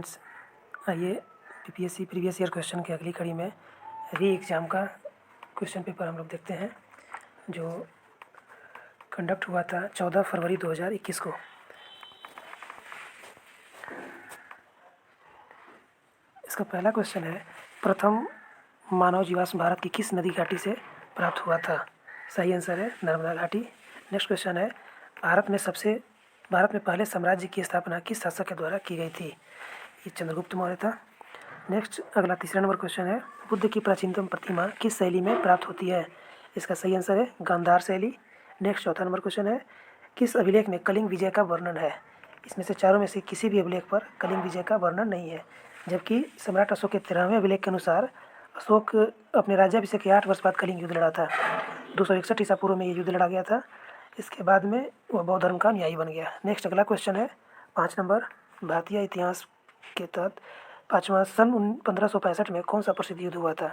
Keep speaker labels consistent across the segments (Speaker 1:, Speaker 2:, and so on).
Speaker 1: Friends, आइए PPSC previous year question की अगली कड़ी में री एग्ज़ाम का क्वेश्चन पेपर हम लोग देखते हैं जो कंडक्ट हुआ था 14 फरवरी 2021 को। इसका पहला क्वेश्चन है, प्रथम मानव जीवाश्म भारत की किस नदी घाटी से प्राप्त हुआ था? सही आंसर है नर्मदा घाटी। नेक्स्ट क्वेश्चन है, भारत में पहले साम्राज्य की स्थापना किस शासक के द्वारा की गई थी? ये चंद्रगुप्त मौर्य था। नेक्स्ट अगला तीसरा नंबर क्वेश्चन है, बुद्ध की प्राचीनतम प्रतिमा किस शैली में प्राप्त होती है? इसका सही आंसर है गांधार शैली। नेक्स्ट चौथा नंबर क्वेश्चन है, किस अभिलेख में कलिंग विजय का वर्णन है? इसमें से चारों में से किसी भी अभिलेख पर कलिंग विजय का वर्णन नहीं है, जबकि सम्राट अशोक के 13वें अभिलेख के अनुसार अशोक अपने राज्याभिषेक के 8 वर्ष बाद कलिंग युद्ध लड़ा था। 261 ईसा पूर्व में ये युद्ध लड़ा गया था। इसके बाद में वह बौद्ध धर्म का न्यायी बन गया। नेक्स्ट अगला क्वेश्चन है 5 नंबर, भारतीय इतिहास के तहत पाँचवा सन 1565 में कौन सा प्रसिद्ध युद्ध हुआ था?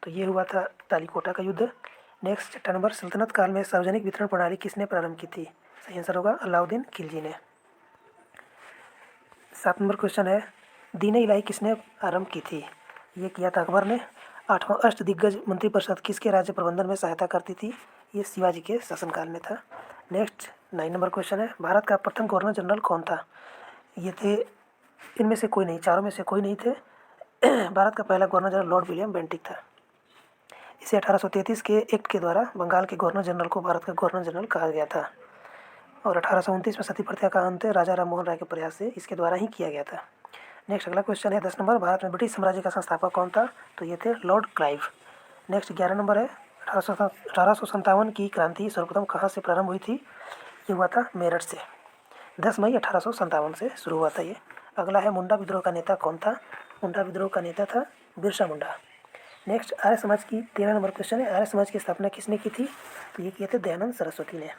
Speaker 1: तो ये हुआ था तालीकोटा का युद्ध। नेक्स्ट 6 नंबर, सल्तनत काल में सार्वजनिक वितरण प्रणाली किसने प्रारंभ की थी? सही आंसर होगा अलाउद्दीन खिलजी ने। 7 नंबर क्वेश्चन है, दीन इलाही किसने आरंभ की थी? ये किया था अकबर ने। 8वां अष्टदिग्गज मंत्रिपरिषद किसके राज्य प्रबंधन में सहायता करती थी? ये शिवाजी के शासनकाल में था। नेक्स्ट 9 नंबर क्वेश्चन है, भारत का प्रथम गवर्नर जनरल कौन था? ये थे, इनमें से कोई नहीं, चारों में से कोई नहीं थे। भारत का पहला governor general Lord William Bentinck था। इसे 1833 के एक्ट के द्वारा बंगाल के गवर्नर जनरल को भारत का गवर्नर जनरल कहा गया था और 1829 में सती प्रथा का अंत राजा राम मोहन राय के प्रयास से इसके द्वारा ही किया गया था। नेक्स्ट अगला क्वेश्चन है 10 नंबर, भारत में ब्रिटिश साम्राज्य का संस्थापक कौन था? तो ये थे लॉर्ड क्लाइव। नेक्स्ट 11 नंबर है, 1857 की क्रांति सर्वप्रथम कहाँ से प्रारंभ हुई थी? ये हुआ था मेरठ से। 10 मई 1857 से शुरू हुआ था ये। अगला है मुंडा विद्रोह का नेता कौन था? मुंडा विद्रोह का नेता था बिरसा मुंडा। नेक्स्ट आर्य समाज की 13 नंबर क्वेश्चन है, आर्य समाज की स्थापना किसने की थी? तो ये किए थे दयानंद सरस्वती ने।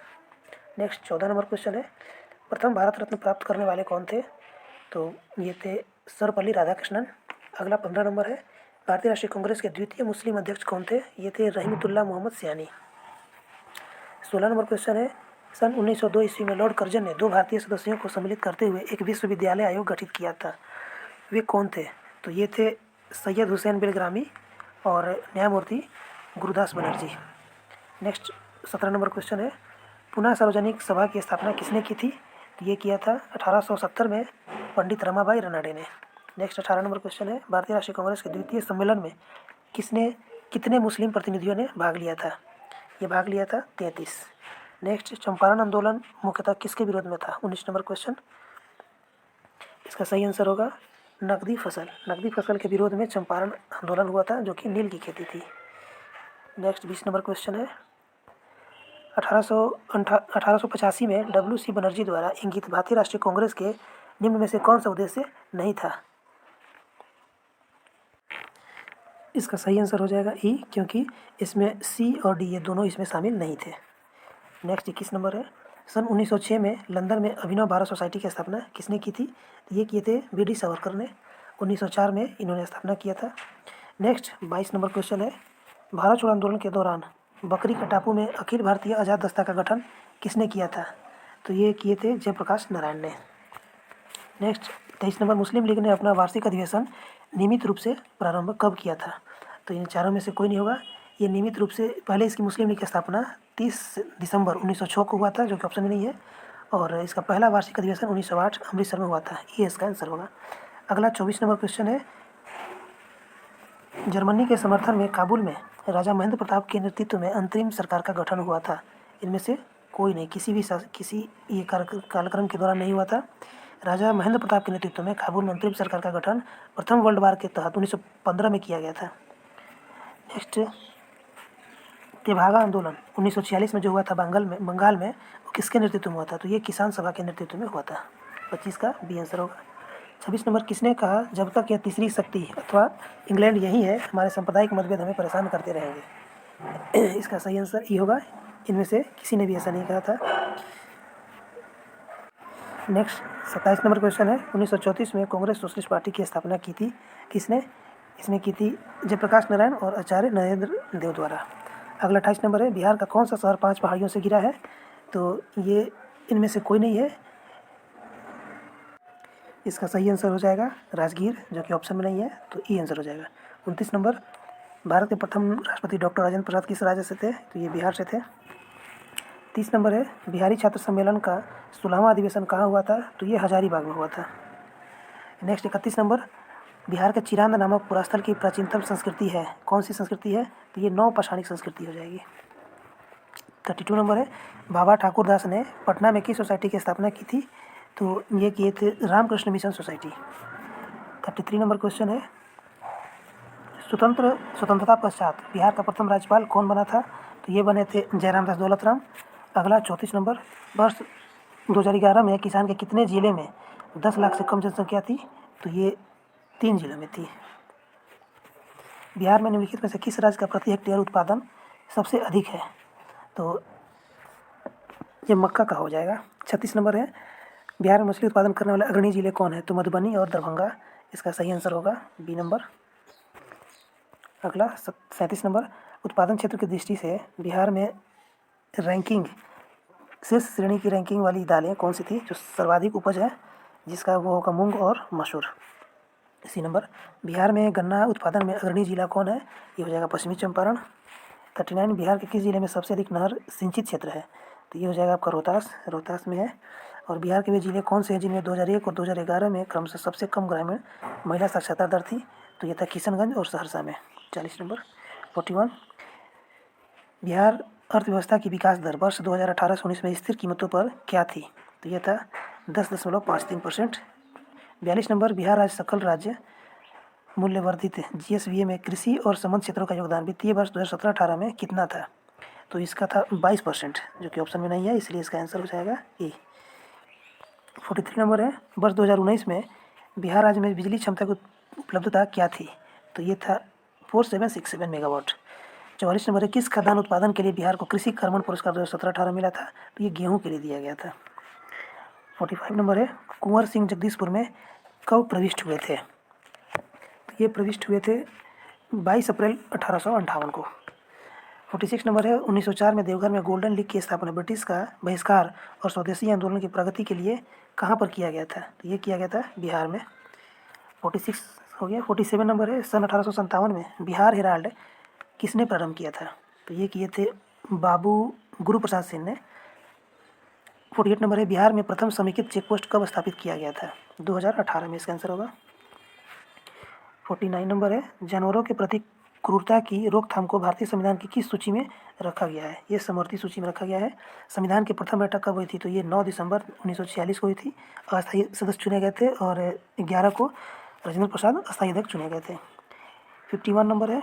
Speaker 1: नेक्स्ट 14 नंबर क्वेश्चन है, प्रथम भारत रत्न प्राप्त करने वाले कौन थे? तो ये थे सर्वपल्ली राधाकृष्णन। अगला 15 नंबर है, भारतीय राष्ट्रीय कांग्रेस के द्वितीय मुस्लिम अध्यक्ष कौन थे? ये थे रहीमतुल्लाह मोहम्मद सियानी। 16 नंबर क्वेश्चन है, सन 1902 ईस्वी में लॉर्ड कर्जन ने 2 भारतीय सदस्यों को सम्मिलित करते हुए एक विश्वविद्यालय आयोग गठित किया था। वे कौन थे? तो ये थे सैयद हुसैन बेलग्रामी और न्यायमूर्ति Gurudas Banerjee. Next 17 number question है, पुनः सार्वजनिक सभा की स्थापना किसने की थी? तो ये किया था 1870 में पंडित रमाबाई रनाडे ने। नेक्स्ट 18 नंबर क्वेश्चन है, भारतीय राष्ट्रीय कांग्रेस के द्वितीय सम्मेलन में कितने मुस्लिम प्रतिनिधियों ने भाग लिया था? ये भाग लिया था 33। नेक्स्ट चंपारण आंदोलन मुख्यतः किसके विरोध में था? 19 नंबर क्वेश्चन। इसका सही आंसर होगा नकदी फसल के विरोध में चंपारण आंदोलन हुआ था, जो कि नील की खेती थी। नेक्स्ट 20 नंबर क्वेश्चन है, 1885 में डब्ल्यू.सी. बनर्जी द्वारा इंगित भारतीय राष्ट्रीय कांग्रेस के निम्न में से कौन सा उद्देश्य नहीं था? इसका सही आंसर हो जाएगा ई, क्योंकि इसमें सी और डी ये दोनों इसमें शामिल नहीं थे। नेक्स्ट 21 नंबर है, सन 1906 में लंदन में अभिनव भारत सोसाइटी की स्थापना किसने की थी? ये किए थे वी.डी. सावरकर ने। 1904 में इन्होंने स्थापना किया था। नेक्स्ट 22 नंबर क्वेश्चन है, भारत छोड़ो आंदोलन के दौरान बकरी का टापू में अखिल भारतीय आज़ाद दस्ता का गठन किसने किया था? तो ये किए थे जयप्रकाश नारायण ने। नेक्स्ट 23 नंबर, मुस्लिम लीग ने अपना वार्षिक अधिवेशन नियमित रूप से प्रारंभ कब किया था? तो इन चारों में से कोई नहीं होगा। ये नियमित रूप से पहले इसकी मुस्लिम लीग की स्थापना 30 दिसंबर 1906 को हुआ था, जो कि ऑप्शन में नहीं है, और इसका पहला वार्षिक अधिवेशन 1908 अमृतसर में हुआ था। ये इसका आंसर होगा। अगला 24 नंबर क्वेश्चन है, जर्मनी के समर्थन में काबुल में राजा महेंद्र प्रताप के नेतृत्व में अंतरिम सरकार का गठन हुआ था। इनमें से कोई नहीं, किसी ये कार्यक्रम के दौरान नहीं हुआ था। राजा महेंद्र प्रताप के नेतृत्व में काबुल में अंतरिम सरकार का गठन प्रथम वर्ल्ड वार के तहत 1915 में किया गया था। नेक्स्ट तेभागा आंदोलन 1946 में जो हुआ था बंगाल में वो किसके नेतृत्व में हुआ था? तो ये किसान सभा के नेतृत्व में हुआ था। 25 का बी आंसर होगा। 26 नंबर, किसने कहा जब तक यह तीसरी शक्ति अथवा इंग्लैंड यही है, हमारे सांप्रदायिक मतभेद हमें परेशान करते रहेंगे? इसका सही आंसर ई होगा। इनमें से किसी ने भी ऐसा नहीं कहा था। नेक्स्ट 27 नंबर क्वेश्चन है, 1934 में कांग्रेस सोशलिस्ट पार्टी की स्थापना की थी किसने? इसने की थी जयप्रकाश नारायण और आचार्य नरेंद्र देव द्वारा। अगला 28 नंबर है, बिहार का कौन सा शहर 5 पहाड़ियों से घिरा है? तो ये इनमें से कोई नहीं है। इसका सही आंसर हो जाएगा राजगीर, जो कि ऑप्शन में नहीं है, तो ई आंसर हो जाएगा। 29 नंबर, भारत के प्रथम राष्ट्रपति डॉक्टर राजेंद्र प्रसाद किस राज्य से थे? तो ये बिहार से थे। 30 नंबर है, बिहारी छात्र सम्मेलन का 16वां अधिवेशन कहाँ हुआ था? तो ये हजारीबाग में हुआ था। नेक्स्ट 31 नंबर, बिहार के चिरांद नामक पुरास्थल की प्राचीनतम संस्कृति है, कौन सी संस्कृति है? तो ये नौ पाषाणिक संस्कृति हो जाएगी। 32 नंबर है, बाबा ठाकुर दास ने पटना में किस सोसाइटी की स्थापना की थी? तो ये किए थे Ramakrishna Mission Society. 33 number question है, स्वतंत्रता पश्चात बिहार का प्रथम राज्यपाल कौन बना था? तो ये बने थे जयराम दास दौलतराम। अगला 34 नंबर, वर्ष 2011 में किसान के कितने जिले में 10 लाख से कम जनसंख्या थी? तो ये 3 जिलों में थी। बिहार में निम्नलिखित में से किस राज्य का प्रति हेक्टेयर उत्पादन सबसे अधिक है? तो ये मक्का का हो जाएगा। 36 नंबर है, बिहार में मछली उत्पादन करने वाले अग्रणी जिले कौन है? तो मधुबनी और दरभंगा, इसका सही आंसर होगा बी नंबर। अगला 37 नंबर, उत्पादन क्षेत्र की दृष्टि से बिहार में रैंकिंग शीर्ष श्रेणी की रैंकिंग वाली दालें कौन सी थी? जो सर्वाधिक उपज है जिसका वो होगा मूंग और मसूर। इसी नंबर, बिहार में गन्ना उत्पादन में अग्रणी जिला कौन है? ये हो जाएगा पश्चिमी चंपारण। 39, बिहार के किस जिले में सबसे अधिक नहर सिंचित क्षेत्र है? तो ये हो जाएगा आपका रोहतास में है। और बिहार के वे जिले कौन से हैं जिनमें 2001 और 2011 में क्रमशः सबसे कम ग्रामीण महिला साक्षरता दर थी? तो ये था किशनगंज और सहरसा में। 40 नंबर। 41, बिहार अर्थव्यवस्था की विकास दर वर्ष 2018-19 में स्थिर कीमतों पर क्या थी? तो यह था 10.53%। 42 नंबर, बिहार राज्य सकल राज्य मूल्यवर्धित GSVA में कृषि और संबद्ध क्षेत्रों का योगदान वित्तीय वर्ष 2017-18 में कितना था? तो इसका था 22%, जो कि ऑप्शन में नहीं है, इसलिए इसका आंसर हो जाएगा ए। 43 नंबर है, वर्ष 2019 में बिहार राज्य में बिजली क्षमता की उपलब्धता क्या थी? तो ये था 4767 मेगावाट। 44 नंबर है, किस खाद्यान्न उत्पादन के लिए बिहार को कृषि कर्मण पुरस्कार 2017-18 मिला था? तो ये गेहूं के लिए दिया गया था। 45 नंबर है, कुंवर सिंह जगदीशपुर में कब प्रविष्ट हुए थे? तो ये प्रविष्ट हुए थे 22 अप्रैल 1858 को। 46 नंबर है, 1904 में देवघर में गोल्डन लीग की स्थापना ब्रिटिश का बहिष्कार और स्वदेशी आंदोलन की प्रगति के लिए कहाँ पर किया गया था? तो ये किया गया था बिहार में। 46 हो गया। 47 नंबर है, सन 1857 में बिहार हेराल्ड किसने प्रारंभ किया था? तो ये किए थे बाबू गुरु प्रसाद सिंह ने। 48 नंबर है, बिहार में प्रथम समेकित चेक पोस्ट कब स्थापित किया गया था? 2018 में, इसका आंसर होगा। 49 नंबर है, जानवरों के प्रति क्रूरता की रोकथाम को भारतीय संविधान की किस सूची में रखा गया है? ये समवर्ती सूची में रखा गया है। संविधान की प्रथम बैठक कब हुई थी? तो ये 9 दिसंबर 1946 को हुई थी। अस्थायी सदस्य चुने गए थे और 11 को राजेंद्र प्रसाद अस्थायी अध्यक्ष चुने गए थे। 51 नंबर है,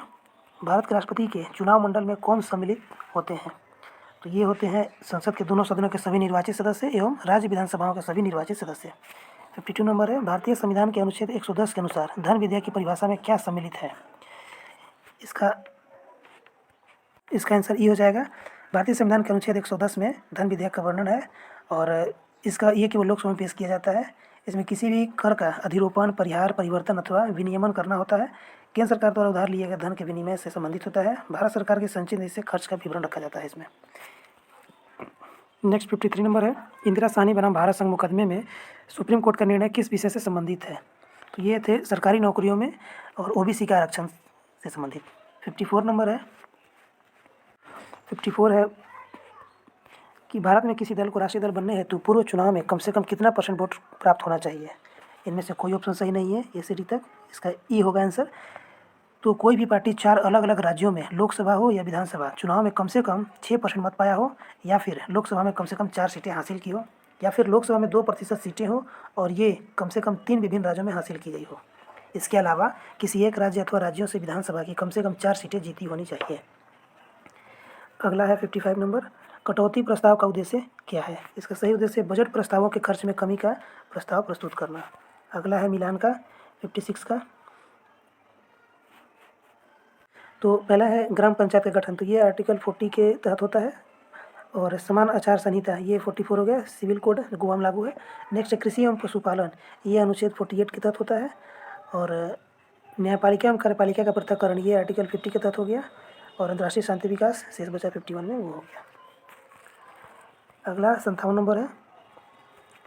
Speaker 1: भारत के राष्ट्रपति के चुनाव मंडल में कौन सम्मिलित होते हैं? तो ये होते हैं संसद के दोनों सदनों के सभी निर्वाचित सदस्य एवं राज्य विधानसभाओं के सभी निर्वाचित सदस्य। 52 नंबर है, भारतीय संविधान के अनुच्छेद 110 के अनुसार धन विधेयक की परिभाषा में क्या सम्मिलित है? इसका आंसर ये हो जाएगा। भारतीय संविधान के अनुच्छेद 110 में धन विधेयक का वर्णन है और इसका ये केवल लोकसभा में पेश किया जाता है। इसमें किसी भी कर का अधिरोपण, परिहार, परिवर्तन अथवा विनियमन करना होता है। केंद्र सरकार द्वारा उधार लिए गए धन के विनिमय से संबंधित होता है। भारत सरकार के संचित निधि से खर्च का विवरण रखा जाता है इसमें। नेक्स्ट 53 नंबर है, इंदिरा साहनी बनाम भारत संघ मुकदमे में सुप्रीम कोर्ट का निर्णय किस विषय से संबंधित है? तो ये थे सरकारी नौकरियों में और OBC का आरक्षण से संबंधित। 54 नंबर है, 54 है कि भारत में किसी दल को राष्ट्रीय दल बनने हेतु पूर्व चुनाव में कम से कम कितना % वोट प्राप्त होना चाहिए? इनमें से कोई ऑप्शन सही नहीं है, ए से डी तक, इसका ई होगा आंसर। तो कोई भी पार्टी 4 अलग अलग राज्यों में लोकसभा हो या विधानसभा चुनाव में कम से कम 6% मत पाया हो, या फिर लोकसभा में कम से कम 4 सीटें हासिल की हो, या फिर लोकसभा में 2% सीटें हो और ये कम से कम 3 विभिन्न राज्यों में हासिल की गई हो। इसके अलावा किसी एक राज्य अथवा राज्यों से विधानसभा की कम से कम 4 सीटें जीती होनी चाहिए। अगला है 55 नंबर, कटौती प्रस्ताव का उद्देश्य क्या है? इसका सही उद्देश्य बजट प्रस्तावों के खर्च में कमी का प्रस्ताव प्रस्तुत करना। अगला है मिलान का 56 का। तो पहला है ग्राम पंचायत का गठन, तो ये आर्टिकल 40 के तहत होता है। और समान आचार संहिता, ये 44 हो गया, सिविल कोड गोवा में लागू है। नेक्स्ट कृषि एवं पशुपालन, ये अनुच्छेद 48 के तहत होता है। और न्यायपालिका एवं कार्यपालिका का पृथक्करण, ये आर्टिकल 50 के तहत हो गया। और अंतर्राष्ट्रीय शांति विकास शेष बचा 51 में, वो हो गया। अगला 57 नंबर है,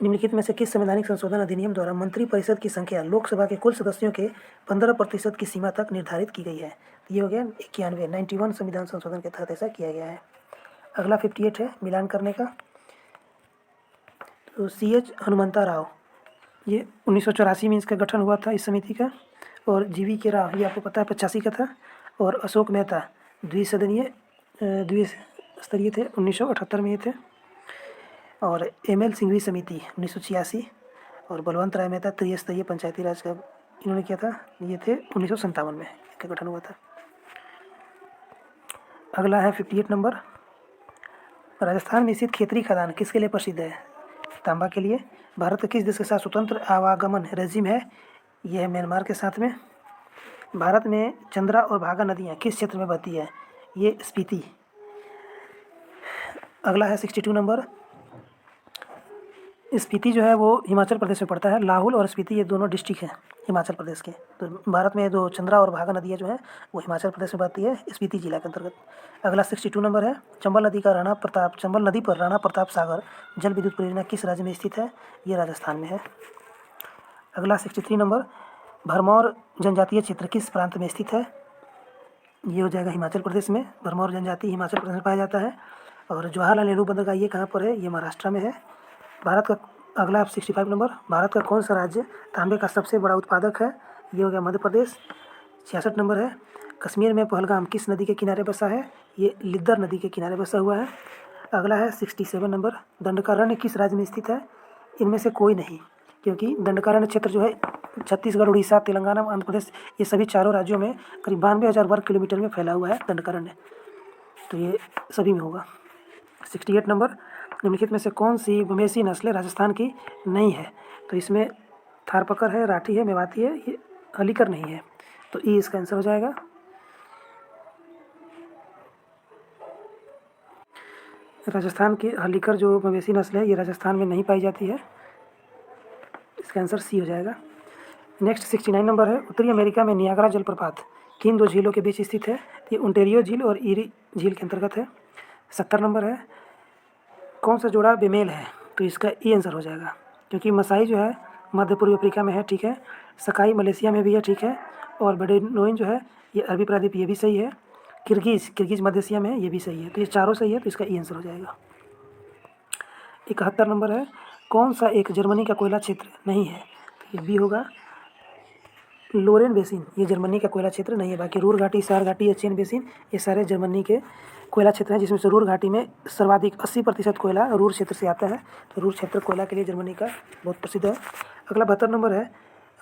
Speaker 1: निम्नलिखित में से किस संवैधानिक संशोधन अधिनियम द्वारा मंत्रिपरिषद की संख्या लोकसभा के कुल सदस्यों के 15% की सीमा तक निर्धारित की गई है? तो ये हो गया 91 संविधान संशोधन के तहत ऐसा किया गया है। अगला 58 है मिलान करने का। तो CH हनुमंता राव, ये 1984 में इसका गठन हुआ था इस समिति का। और GV के राव, ये आपको पता है 85 का था। और अशोक मेहता द्विस्तरीय थे, 1978 में ये थे। और ML सिंघवी समिति 1986। और बलवंत राय मेहता त्रिस्तरीय पंचायती राज का इन्होंने किया था, ये थे 1957 में इनका गठन हुआ था। अगला है 58 नंबर। राजस्थान में स्थित खेतरी खदान किसके लिए प्रसिद्ध है? तांबा के लिए। भारत के किस देश के साथ स्वतंत्र आवागमन रेजिम है? यह है म्यांमार के साथ में। भारत में चंद्रा और भागा नदियाँ किस क्षेत्र में बहती है? ये स्पीति। अगला है 62 नंबर। स्पीति जो है वो हिमाचल प्रदेश में पड़ता है। लाहौल और स्पीति ये दोनों डिस्ट्रिक्ट हैं हिमाचल प्रदेश के। तो भारत में जो चंद्रा और भागा नदियाँ जो हैं वो हिमाचल प्रदेश में बहती है, स्पीति जिला के अंतर्गत। अगला 62 नंबर है। चंबल नदी पर राणा प्रताप सागर जल विद्युत परियोजना किस राज्य में स्थित है? ये राजस्थान में है। अगला 63 नंबर। भरमौर जनजातीय क्षेत्र किस प्रांत में स्थित है? ये हो जाएगा हिमाचल प्रदेश में। भरमौर जनजाति हिमाचल प्रदेश में पाया जाता है। और जवाहरलाल नेहरू बंदरगाह ये कहाँ पर है? ये महाराष्ट्र में है। भारत का अगला 65 नंबर। भारत का कौन सा राज्य तांबे का सबसे बड़ा उत्पादक है? ये हो गया मध्य प्रदेश। 66 नंबर है। कश्मीर में पहलगाम किस नदी के किनारे बसा है? ये लिद्दर नदी के किनारे बसा हुआ है। अगला है 67 नंबर। दंडकारण्य किस राज्य में स्थित है? इनमें से कोई नहीं, क्योंकि दंडकारण्य क्षेत्र जो है छत्तीसगढ़, उड़ीसा, तेलंगाना, आंध्र प्रदेश ये सभी चारों राज्यों में करीब 92,000 वर्ग किलोमीटर में फैला हुआ है दंडकारण्य। तो ये सभी में होगा। 68 नंबर। निम्नलिखित में से कौन सी मवेशी नस्लें राजस्थान की नहीं है? तो इसमें थारपकर है, राठी है, मेवाती है, ये हलीकर नहीं है। तो ई इसका आंसर हो जाएगा। राजस्थान की हलीकर जो मवेशी नस्ल है ये राजस्थान में नहीं पाई जाती है। इसका आंसर सी हो जाएगा। नेक्स्ट 69 नंबर है। उत्तरी अमेरिका में नियाग्रा जलप्रपात किन दो झीलों के बीच स्थित है? ये ओंटारियो झील और ईरी झील के अंतर्गत है। 70 नंबर है। कौन सा जोड़ा बेमेल है? तो इसका ई आंसर हो जाएगा, क्योंकि मसाई जो है मध्य पूर्वी अफ्रीका में है, ठीक है। सकाई मलेशिया में भी है, ठीक है। और बेडुइन जो है ये अरबी प्रायद्वीप, ये भी सही है। किर्गिज मध्य एशिया में है, ये भी सही है। तो ये चारों सही है, तो इसका ई आंसर हो जाएगा। 71 नंबर है। कौन सा एक जर्मनी का कोयला क्षेत्र नहीं है? तो ये भी होगा लोरेन बेसिन, ये जर्मनी का कोयला क्षेत्र नहीं है। बाकी रूर घाटी, सार घाटी या चेन बेसिन ये सारे जर्मनी के कोयला क्षेत्र हैं, जिसमें से रूर घाटी में सर्वाधिक 80% कोयला रूर क्षेत्र से आता है। तो रूर क्षेत्र कोयला के लिए जर्मनी का बहुत प्रसिद्ध है। अगला 72 नंबर है।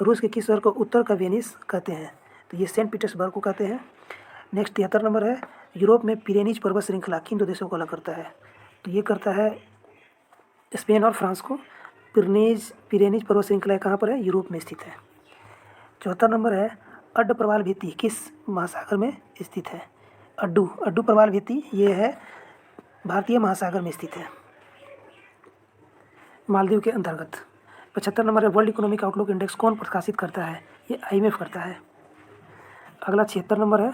Speaker 1: रूस के किस शहर को उत्तर का वेनिस कहते हैं? तो ये सेंट पीटर्सबर्ग को कहते हैं। नेक्स्ट 73 नंबर है। यूरोप में पिरेनीज पर्वत श्रृंखला किन दो देशों को अलग करता है? तो ये करता है स्पेन और फ्रांस को। पिरेनीज पर्वत श्रृंखला कहाँ पर है? यूरोप में स्थित है। 74 नंबर है। अड्ड प्रवाल भित्ति किस महासागर में स्थित है? अड्डू प्रवाल भित्ति ये है भारतीय महासागर में स्थित है, मालदीव के अंतर्गत। 75 नंबर है। वर्ल्ड इकोनॉमिक आउटलुक इंडेक्स कौन प्रकाशित करता है? ये IMF करता है। अगला 76 नंबर है।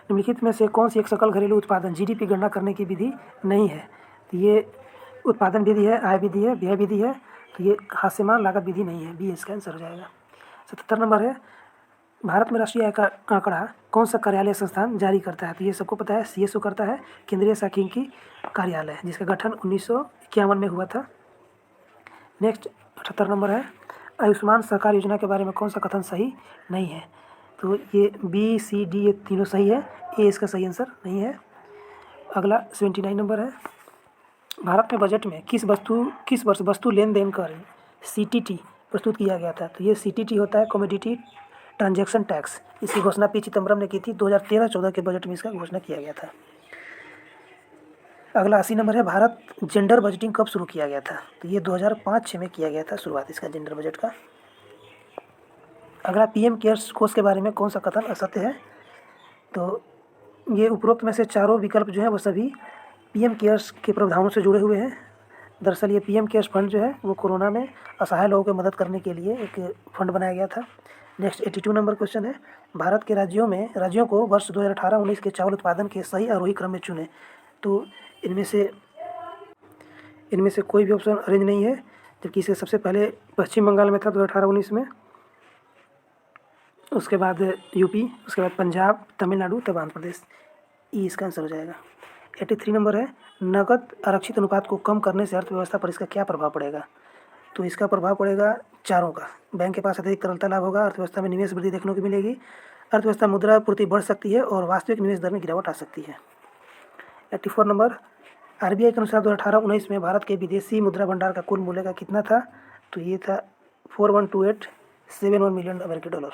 Speaker 1: निम्नलिखित में से कौन सी एक सकल घरेलू उत्पादन GDP गणना करने की विधि नहीं है? तो ये उत्पादन विधि है, आय विधि है, व्यय विधि है। तो ये हास्यमान लागत विधि नहीं है, बी इसका आंसर हो जाएगा। 77 नंबर है। भारत में राष्ट्रीय आय का आंकड़ा कौन सा कार्यालय संस्थान जारी करता है? तो ये सबको पता है, CSO करता है, केंद्रीय सांख्यिकी कार्यालय, जिसका गठन 1951 में हुआ था। नेक्स्ट 78 नंबर है। आयुष्मान सरकार योजना के बारे में कौन सा कथन सही नहीं है? तो ये B, C, D ये तीनों सही है, ए इसका सही आंसर नहीं है। अगला 79 नंबर है। भारत में बजट में किस वर्ष वस्तु लेन देन कर CTT प्रस्तुत किया गया था? तो ये CTT होता है कमोडिटी ट्रांजैक्शन टैक्स। इसकी घोषणा P चिदम्बरम ने की थी। 2013-14 के बजट में इसका घोषणा किया गया था। अगला 80 नंबर है। भारत जेंडर बजटिंग कब शुरू किया गया था? तो ये 2005-06 में किया गया था शुरुआत इसका जेंडर बजट का। अगला PM केयर्स कोष के बारे में कौन सा कथन असत्य है? तो ये उपरोक्त में से चारों विकल्प जो है वो सभी PM केयर्स के प्रावधानों से जुड़े हुए हैं। दरअसल ये PM केयर्स फंड जो है वो कोरोना में असहाय लोगों की मदद करने के लिए एक फंड बनाया गया था। नेक्स्ट 82 नंबर क्वेश्चन है। भारत के राज्यों को वर्ष 2018-19 के चावल उत्पादन के सही आरोही क्रम में चुने। तो इनमें से इनमें से कोई भी ऑप्शन अरेंज नहीं है, जबकि इससे सबसे पहले पश्चिम बंगाल में था 2018-19 में, उसके बाद यूपी, उसके बाद पंजाब, तमिलनाडु, तब आंध्र प्रदेश। ई इसका आंसर हो जाएगा। 83 नंबर है, नकद आरक्षित अनुपात को कम करने से अर्थव्यवस्था पर इसका क्या प्रभाव पड़ेगा? तो इसका प्रभाव पड़ेगा चारों का। बैंक के पास अतिरिक्त तरलता लाभ होगा, अर्थव्यवस्था में निवेश वृद्धि देखने को मिलेगी, अर्थव्यवस्था मुद्रा पूर्ति बढ़ सकती है और वास्तविक निवेश दर में गिरावट आ सकती है। 84 नंबर, आरबीआई के अनुसार 2018-19 में भारत के विदेशी मुद्रा भंडार का कुल मूल्य का कितना था? तो ये था 412871 मिलियन अमेरिकी डॉलर।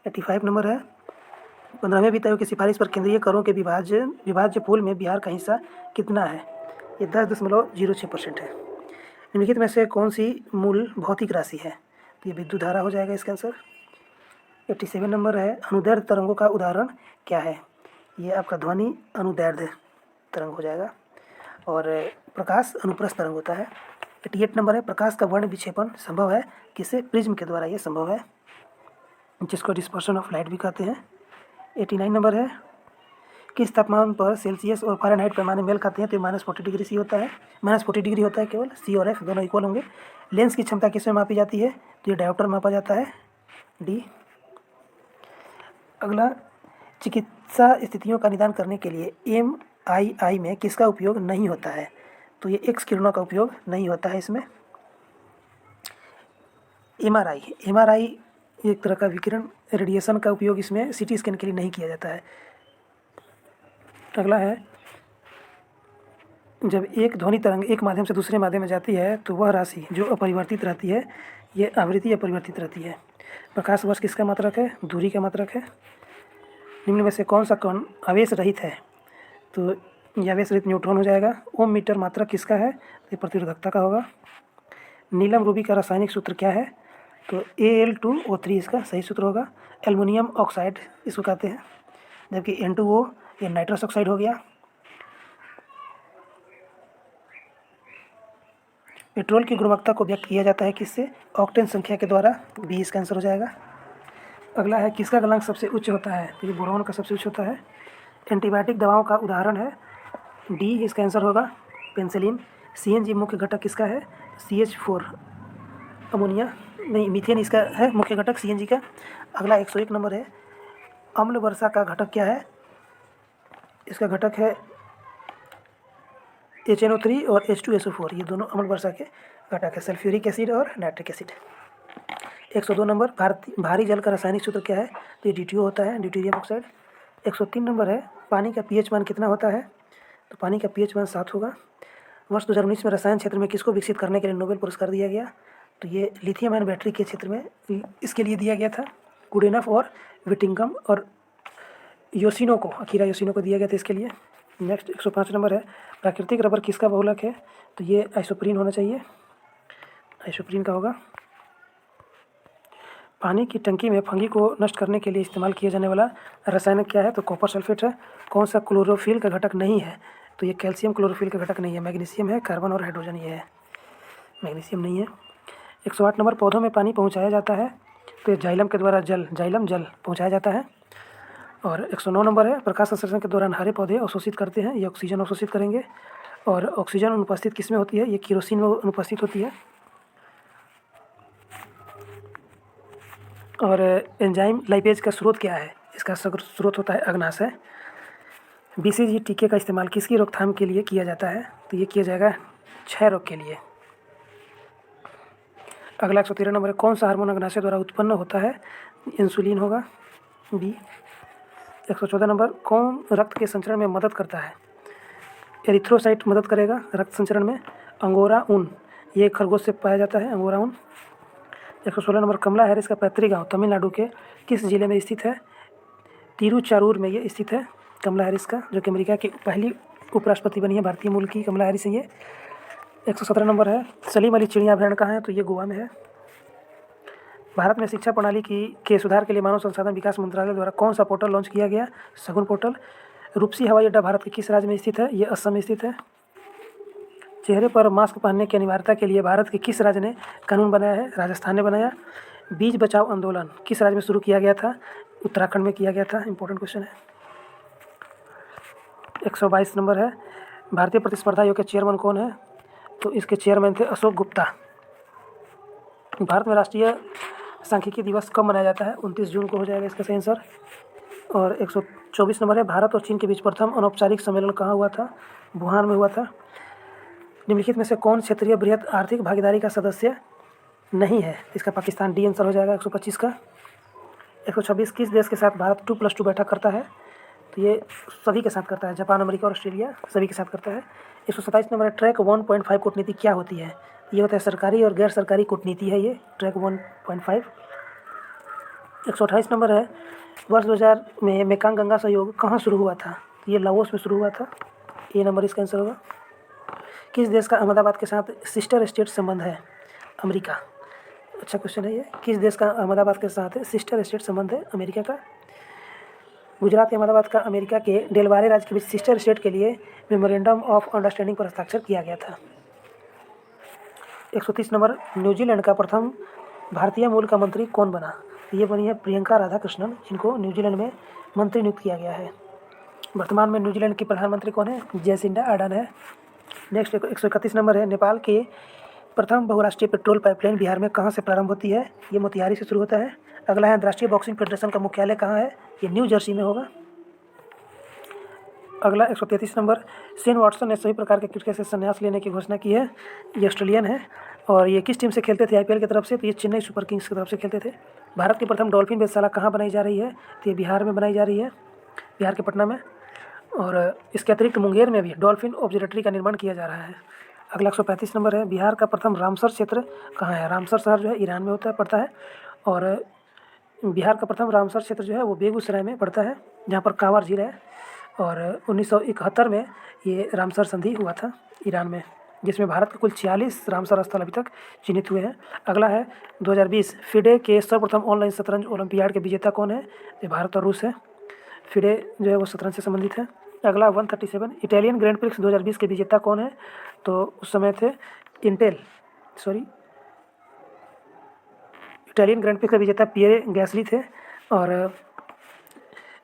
Speaker 1: 85 नंबर है, 15वें वित्त आयोग की सिफारिश पर केंद्रीय करों के विभाज्य पूल में बिहार का हिस्सा कितना है? ये 10.06% है। निम्नलिखित में से कौन सी मूल भौतिक राशि है? तो ये विद्युत धारा हो जाएगा इसका आंसर। 87 नंबर है, अनुदैर्ध्य तरंगों का उदाहरण क्या है? ये आपका ध्वनि अनुदैर्ध्य तरंग हो जाएगा। और प्रकाश अनुप्रस्थ तरंग होता है। 88 नंबर है, प्रकाश का वर्ण विक्षेपण संभव है किससे? प्रिज्म के द्वारा ये संभव है, जिसको डिस्पर्शन ऑफ लाइट भी कहते हैं। 89 नंबर है, किस तापमान पर सेल्सियस और फ़ारेनहाइट पैमाने मेल खाते हैं? तो -40 डिग्री सी होता है, -40 डिग्री होता है केवल। सी और एफ दोनों इक्वल होंगे। लेंस की क्षमता किस में मापी जाती है? तो ये डायोप्टर मापा जाता है, डी। अगला, चिकित्सा स्थितियों का निदान करने के लिए MRI में किसका उपयोग नहीं होता है? तो ये एक्स किरणों का उपयोग नहीं होता है इसमें। MRI एक तरह का विकिरण रेडिएशन का उपयोग इसमें CT स्कैन के लिए नहीं किया जाता है। अगला है, जब एक ध्वनि तरंग एक माध्यम से दूसरे माध्यम में जाती है तो वह राशि जो अपरिवर्तित रहती है, ये आवृत्ति अपरिवर्तित रहती है। प्रकाश वर्ष किसका मात्रक है? दूरी का मात्रक है। निम्न में से कौन सा कण आवेश रहित है? तो ये आवेश रहित न्यूट्रॉन हो जाएगा। ओम मीटर मात्रक किसका है? तो ये प्रतिरोधकता का होगा। नीलम रूबी का रासायनिक सूत्र क्या है? तो Al2O3 इसका सही सूत्र होगा। एल्युमिनियम ऑक्साइड इसको कहते हैं, जबकि N2O ये नाइट्रस ऑक्साइड हो गया। पेट्रोल की गुणवत्ता को व्यक्त किया जाता है किससे? ऑक्टेन संख्या के द्वारा, बी इसका आंसर हो जाएगा। अगला है, किसका गलनांक सबसे उच्च होता है? तो ये बोरोन का सबसे उच्च होता है। एंटीबायोटिक दवाओं का उदाहरण है, डी इसका आंसर होगा, पेंसिलिन। CNG मुख्य घटक किसका है? CH4 अमोनिया नहीं, मीथेन इसका है मुख्य घटक CNG का। अगला 101 नंबर है, अम्ल वर्षा का घटक क्या है? इसका घटक है HNO3 और H2SO4, ये दोनों अम्ल वर्षा के घटक है, सल्फ्यूरिक एसिड और नाइट्रिक एसिड। 102 नंबर, भारी जल का रासायनिक सूत्र क्या है? तो ये DTO होता है, ड्यूटेरियम ऑक्साइड। 103 नंबर है, पानी का pH मान कितना होता है? तो पानी का pH मान 7 होगा। वर्ष 2019 में रसायन क्षेत्र में किसको विकसित करने के लिए नोबेल पुरस्कार दिया गया? तो ये लिथियम आयन बैटरी के क्षेत्र में इसके लिए दिया गया था। गुडेनफ और विटिंगम और योशिनो को, अकीरा योशिनो को दिया गया था इसके लिए। नेक्स्ट 105 नंबर है, प्राकृतिक रबर किसका बहुलक है? तो ये आइसोप्रीन होना चाहिए, आइसोप्रीन का होगा। पानी की टंकी में फंगी को नष्ट करने के लिए इस्तेमाल किया जाने वाला रासायनिक क्या है? तो कॉपर सल्फेट है। कौन सा क्लोरोफिल का घटक नहीं है? तो ये कैल्शियम क्लोरोफिल का घटक नहीं है, मैग्नीशियम है। कार्बन और हाइड्रोजन ये है, मैग्नीशियम नहीं है। 108 नंबर, पौधों में पानी पहुंचाया जाता है तो ये जाइलम के द्वारा जल पहुंचाया जाता है। और 109 नंबर है, प्रकाश संश्लेषण के दौरान हरे पौधे अवशोषित करते हैं, ये ऑक्सीजन अवशोषित करेंगे। और ऑक्सीजन अनुपस्थित किस में होती है? ये केरोसिन में अनुपस्थित होती है। और एंजाइम लाइपेज का स्रोत क्या है? इसका स्रोत होता है अग्नाशय। BCG टीके का इस्तेमाल किसकी रोकथाम के लिए किया जाता है? तो ये किया जाएगा क्षय रोग के लिए। अगला 113 नंबर है, कौन सा हार्मोन अग्नाशय द्वारा उत्पन्न होता है? इंसुलिन होगा, बी। 114 नंबर, कौन रक्त के संचरण में मदद करता है? एरिथ्रोसाइट मदद करेगा रक्त संचरण में। अंगोरा ऊन, ये खरगोश से पाया जाता है, अंगोरा ऊन। 116 नंबर, कमला हैरिस का पैतृक गाँव तमिलनाडु के किस जिले में स्थित है? तिरुचारूर में ये स्थित है कमला हैरिस का, जो कि अमेरिका की पहली उपराष्ट्रपति बनी है, भारतीय मूल की कमला हैरिस है ये। 117 नंबर है, सलीम अली चिड़िया अभयारण्य कहाँ है? तो ये गोवा में है। भारत में शिक्षा प्रणाली के सुधार के लिए मानव संसाधन विकास मंत्रालय द्वारा कौन सा पोर्टल लॉन्च किया गया? सगुन पोर्टल। रूपसी हवाई अड्डा भारत के किस राज्य में स्थित है? ये असम में स्थित है। चेहरे पर मास्क पहनने की अनिवार्यता के लिए भारत के किस राज्य ने कानून बनाया है? राजस्थान ने बनाया। बीज बचाओ आंदोलन किस राज्य में शुरू किया गया था? उत्तराखंड में किया गया था। इंपॉर्टेंट क्वेश्चन है। 122 नंबर है, भारतीय प्रतिस्पर्धा आयोग के चेयरमैन कौन है? तो इसके चेयरमैन थे अशोक गुप्ता। भारत में राष्ट्रीय सांख्यिकी दिवस कब मनाया जाता है? 29 जून को हो जाएगा इसका सही आंसर। और 124 नंबर है, भारत और चीन के बीच प्रथम अनौपचारिक सम्मेलन कहाँ हुआ था? वुहान में हुआ था। निम्नलिखित में से कौन क्षेत्रीय बृहत आर्थिक भागीदारी का सदस्य नहीं है? इसका पाकिस्तान डी आंसर हो जाएगा 125 का। 126 किस देश के साथ भारत 2+2 बैठक करता है? तो ये सभी के साथ करता है, जापान, अमेरिका और ऑस्ट्रेलिया सभी के साथ करता है। 127 नंबर है, ट्रैक 1.5 कूटनीति क्या होती है? ये होता है सरकारी और गैर सरकारी कूटनीति है ये ट्रैक 1.5। 128 नंबर है, वर्ष 2000 में मेकांग गंगा सहयोग कहाँ शुरू हुआ था? ये लाओस में शुरू हुआ था। ये नंबर इसका आंसर होगा। किस देश का अहमदाबाद के साथ सिस्टर स्टेट संबंध है? अमेरिका। अच्छा क्वेश्चन है ये, किस देश का अहमदाबाद के साथ सिस्टर स्टेट संबंध है? अमेरिका का। गुजरात के अहमदाबाद का अमेरिका के डेलवारे राज्य के बीच सिस्टर स्टेट के लिए मेमोरेंडम ऑफ अंडरस्टैंडिंग पर हस्ताक्षर किया गया था। 130 नंबर, न्यूजीलैंड का प्रथम भारतीय मूल का मंत्री कौन बना? ये बनी है प्रियंका राधाकृष्णन, जिनको न्यूजीलैंड में मंत्री नियुक्त किया गया है। वर्तमान में न्यूजीलैंड की प्रधानमंत्री कौन है? जैसिंडा आर्डर्न है। नेक्स्ट 131 नंबर है, नेपाल के प्रथम बहुराष्ट्रीय पेट्रोल पाइपलाइन बिहार में कहाँ से प्रारंभ होती है? ये मोतिहारी से शुरू होता है। अगला है, अंतर्राष्ट्रीय बॉक्सिंग फेडरेशन का मुख्यालय कहाँ है? ये न्यू जर्सी में होगा। अगला 133 नंबर, शेन वॉटसन ने सभी प्रकार के क्रिकेट से संन्यास लेने की घोषणा की है। ये ऑस्ट्रेलियन है और ये किस टीम से खेलते थे आईपीएल की तरफ से? तो ये चेन्नई सुपर किंग्स की तरफ से खेलते थे। भारत की प्रथम डॉल्फिन वेधशाला कहाँ बनाई जा रही है? तो ये बिहार में बनाई जा रही है, बिहार के पटना में। और इसके अतिरिक्त मुंगेर में भी डॉल्फिन ऑब्जर्वेटरी का निर्माण किया जा रहा है। अगला 135 नंबर है, बिहार का प्रथम रामसर क्षेत्र कहाँ है? रामसर शहर जो है ईरान में पड़ता है। और बिहार का प्रथम रामसर क्षेत्र जो है वो बेगूसराय में पड़ता है, जहाँ पर कांवर झील है। और 1971 में ये रामसर संधि हुआ था ईरान में, जिसमें भारत के कुल 46 रामसर स्थल अभी तक चिन्हित हुए हैं। अगला है 2020 फिडे के सर्वप्रथम ऑनलाइन शतरंज ओलंपियाड के विजेता कौन है? ये भारत और रूस है। फिडे जो है वो शतरंज से संबंधित है। अगला 137, इटालियन ग्रैंड प्रिक्स 2020 के विजेता कौन है? तो उस समय थे इटालियन ग्रैंड प्रिक्स के विजेता पियरे गैसली थे। और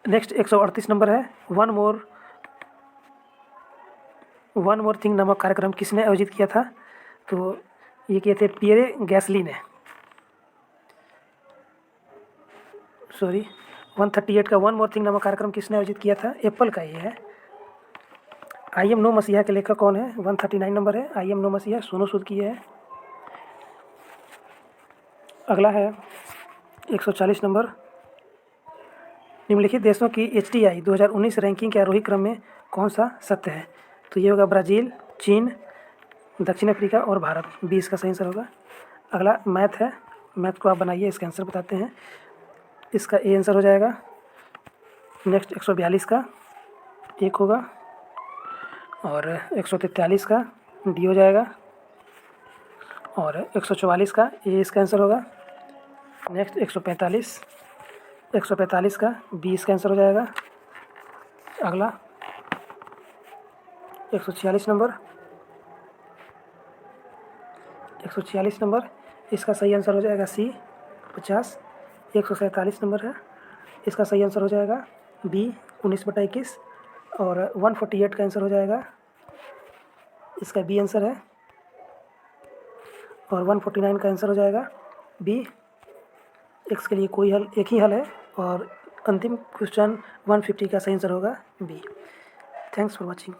Speaker 1: नेक्स्ट 138 नंबर है, वन मोर थिंग नामक कार्यक्रम किसने आयोजित किया था? तो ये किए थे पियरे गैसली ने। 138 का वन मोर थिंग नामक कार्यक्रम किसने आयोजित किया था? एप्पल का ये है। आई एम नो मसीहा के लेखक कौन है? 139 नंबर है, आई एम नो मसीहा सोनू सूद की है। अगला है 140 नंबर, निम्नलिखित देशों की HDI 2019 रैंकिंग के आरोही क्रम में कौन सा सत्य है? तो ये होगा ब्राज़ील, चीन, दक्षिण अफ्रीका और भारत। 20 का सही आंसर होगा। अगला मैथ है, मैथ को आप बनाइए, इसका आंसर बताते हैं। इसका ए आंसर हो जाएगा। नेक्स्ट 142 का एक होगा और 143 का डी हो जाएगा और 144 का ए इसका आंसर होगा। नेक्स्ट 145 का बी इसका आंसर हो जाएगा। अगला 146 नंबर, इसका सही आंसर हो जाएगा सी 50। 147 नंबर है, इसका सही आंसर हो जाएगा बी 19/21 और 148 का आंसर हो जाएगा, इसका बी आंसर है। और 149 का आंसर हो जाएगा बी। एक्स के लिए कोई हल, एक ही हल है। और अंतिम क्वेश्चन 150 का सही आंसर होगा बी। Thanks for watching.